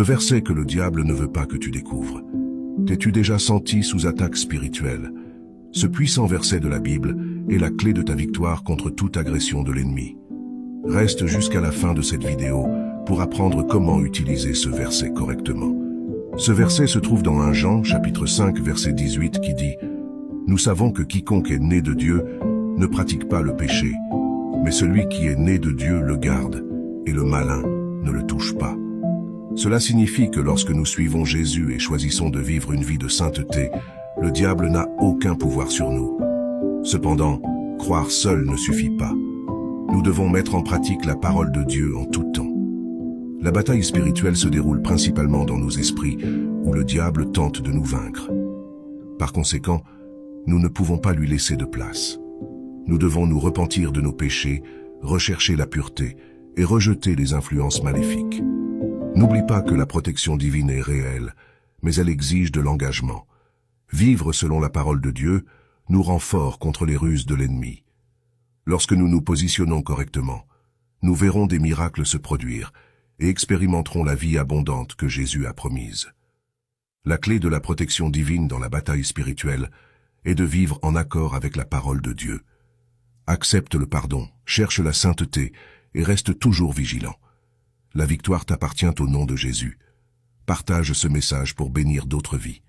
Le verset que le diable ne veut pas que tu découvres. T'es-tu déjà senti sous attaque spirituelle? Ce puissant verset de la Bible est la clé de ta victoire contre toute agression de l'ennemi. Reste jusqu'à la fin de cette vidéo pour apprendre comment utiliser ce verset correctement. Ce verset se trouve dans 1 Jean, chapitre 5, verset 18, qui dit « Nous savons que quiconque est né de Dieu ne pratique pas le péché, mais celui qui est né de Dieu le garde, et le malin ne le touche pas. » Cela signifie que lorsque nous suivons Jésus et choisissons de vivre une vie de sainteté, le diable n'a aucun pouvoir sur nous. Cependant, croire seul ne suffit pas. Nous devons mettre en pratique la parole de Dieu en tout temps. La bataille spirituelle se déroule principalement dans nos esprits, où le diable tente de nous vaincre. Par conséquent, nous ne pouvons pas lui laisser de place. Nous devons nous repentir de nos péchés, rechercher la pureté et rejeter les influences maléfiques. N'oublie pas que la protection divine est réelle, mais elle exige de l'engagement. Vivre selon la parole de Dieu nous rend forts contre les ruses de l'ennemi. Lorsque nous nous positionnons correctement, nous verrons des miracles se produire et expérimenterons la vie abondante que Jésus a promise. La clé de la protection divine dans la bataille spirituelle est de vivre en accord avec la parole de Dieu. Accepte le pardon, cherche la sainteté et reste toujours vigilant. La victoire t'appartient au nom de Jésus. Partage ce message pour bénir d'autres vies.